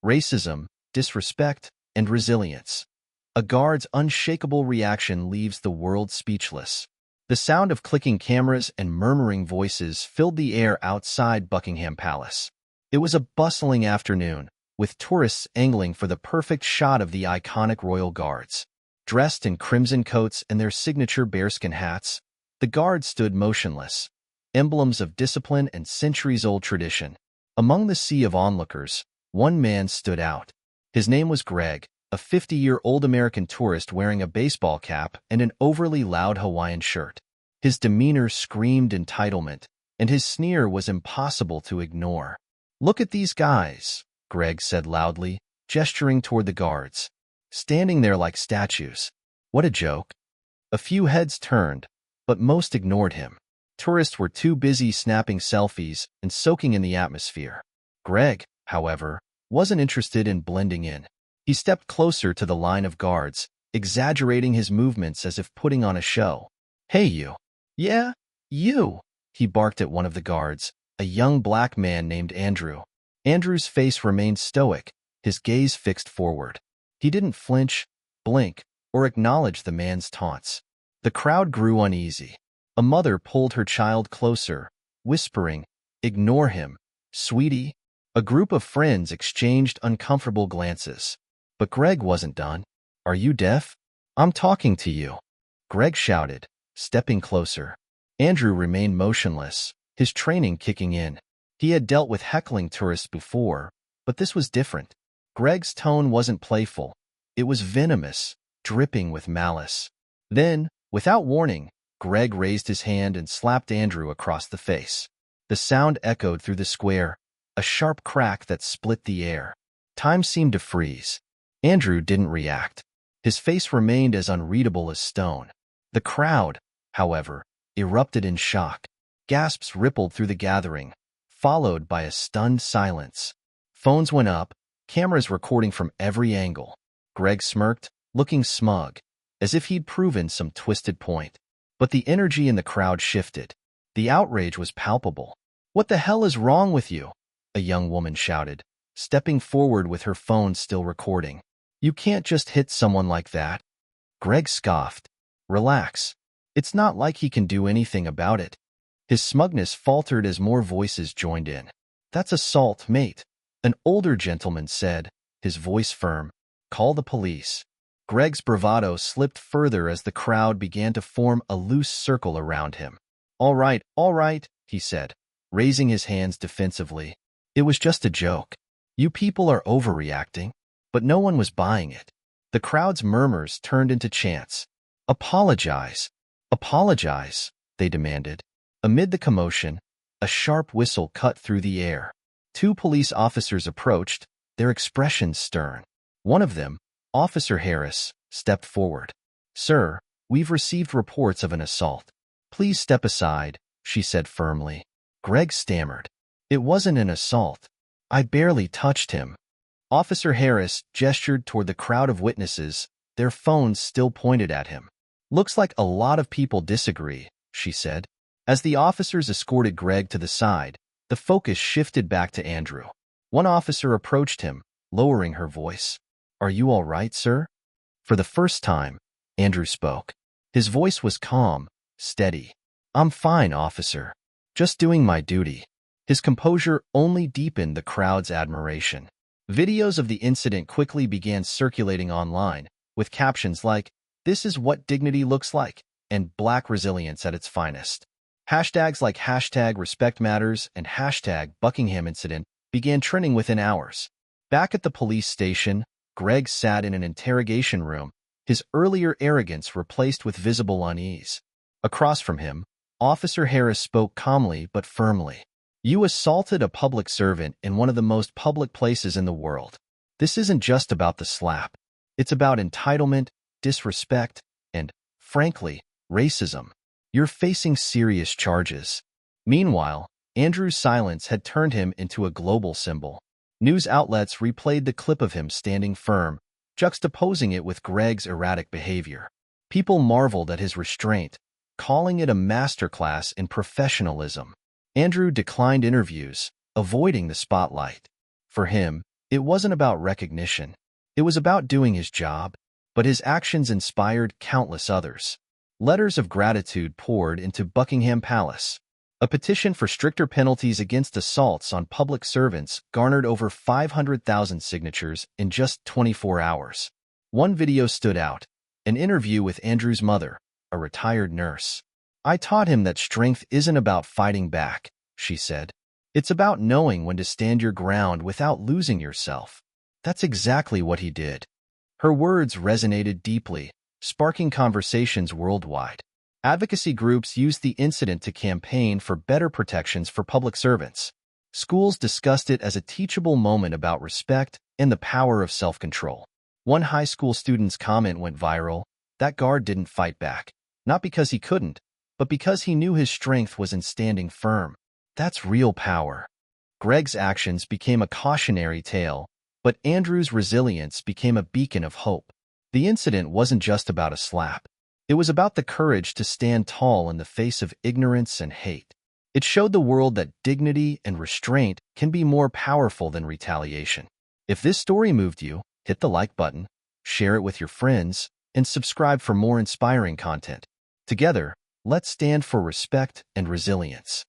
racism, disrespect, and resilience. A guard's unshakable reaction leaves the world speechless. The sound of clicking cameras and murmuring voices filled the air outside Buckingham Palace. It was a bustling afternoon, with tourists angling for the perfect shot of the iconic royal guards. Dressed in crimson coats and their signature bearskin hats, the guards stood motionless, emblems of discipline and centuries-old tradition. Among the sea of onlookers, one man stood out. His name was Greg, a 50-year-old American tourist wearing a baseball cap and an overly loud Hawaiian shirt. His demeanor screamed entitlement, and his sneer was impossible to ignore. "Look at these guys," Greg said loudly, gesturing toward the guards. "Standing there like statues. What a joke." A few heads turned, but most ignored him. Tourists were too busy snapping selfies and soaking in the atmosphere. Greg, however, wasn't interested in blending in. He stepped closer to the line of guards, exaggerating his movements as if putting on a show. "Hey, you." "Yeah, you," he barked at one of the guards, a young black man named Andrew. Andrew's face remained stoic, his gaze fixed forward. He didn't flinch, blink, or acknowledge the man's taunts. The crowd grew uneasy. A mother pulled her child closer, whispering, "Ignore him, sweetie." A group of friends exchanged uncomfortable glances. But Greg wasn't done. "Are you deaf? I'm talking to you," Greg shouted, stepping closer. Andrew remained motionless, his training kicking in. He had dealt with heckling tourists before, but this was different. Greg's tone wasn't playful. It was venomous, dripping with malice. Then, without warning, Greg raised his hand and slapped Andrew across the face. The sound echoed through the square, a sharp crack that split the air. Time seemed to freeze. Andrew didn't react. His face remained as unreadable as stone. The crowd, however, erupted in shock. Gasps rippled through the gathering, followed by a stunned silence. Phones went up, cameras recording from every angle. Greg smirked, looking smug, as if he'd proven some twisted point. But the energy in the crowd shifted. The outrage was palpable. "What the hell is wrong with you?" a young woman shouted, stepping forward with her phone still recording. "You can't just hit someone like that." Greg scoffed. "Relax. It's not like he can do anything about it." His smugness faltered as more voices joined in. "That's assault, mate," an older gentleman said, his voice firm. "Call the police." Greg's bravado slipped further as the crowd began to form a loose circle around him. All right, he said, raising his hands defensively. "It was just a joke. You people are overreacting." But no one was buying it. The crowd's murmurs turned into chants. "Apologize. Apologize," they demanded. Amid the commotion, a sharp whistle cut through the air. Two police officers approached, their expressions stern. One of them, Officer Harris, stepped forward. "Sir, we've received reports of an assault. Please step aside," she said firmly. Greg stammered. "It wasn't an assault. I barely touched him." Officer Harris gestured toward the crowd of witnesses, their phones still pointed at him. "Looks like a lot of people disagree," she said. As the officers escorted Greg to the side, the focus shifted back to Andrew. One officer approached him, lowering her voice. "Are you all right, sir?" For the first time, Andrew spoke. His voice was calm, steady. "I'm fine, officer. Just doing my duty." His composure only deepened the crowd's admiration. Videos of the incident quickly began circulating online, with captions like, "This is what dignity looks like," and "Black resilience at its finest." Hashtags like #RespectMatters and #BuckinghamIncident began trending within hours. Back at the police station, Greg sat in an interrogation room, his earlier arrogance replaced with visible unease. Across from him, Officer Harris spoke calmly but firmly. "You assaulted a public servant in one of the most public places in the world. This isn't just about the slap. It's about entitlement, disrespect, and, frankly, racism. You're facing serious charges." Meanwhile, Andrew's silence had turned him into a global symbol. News outlets replayed the clip of him standing firm, juxtaposing it with Greg's erratic behavior. People marveled at his restraint, calling it a masterclass in professionalism. Andrew declined interviews, avoiding the spotlight. For him, It wasn't about recognition. It was about doing his job, but his actions inspired countless others. Letters of gratitude poured into Buckingham Palace. A petition for stricter penalties against assaults on public servants garnered over 500,000 signatures in just 24 hours. One video stood out, an interview with Andrew's mother, a retired nurse. "I taught him that strength isn't about fighting back," she said. "It's about knowing when to stand your ground without losing yourself." That's exactly what he did. Her words resonated deeply, sparking conversations worldwide. Advocacy groups used the incident to campaign for better protections for public servants. Schools discussed it as a teachable moment about respect and the power of self-control. One high school student's comment went viral: "That guard didn't fight back, not because he couldn't, but because he knew his strength was in standing firm." That's real power. Greg's actions became a cautionary tale, but Andrew's resilience became a beacon of hope. The incident wasn't just about a slap. It was about the courage to stand tall in the face of ignorance and hate. It showed the world that dignity and restraint can be more powerful than retaliation. If this story moved you, hit the like button, share it with your friends, and subscribe for more inspiring content. Together, let's stand for respect and resilience.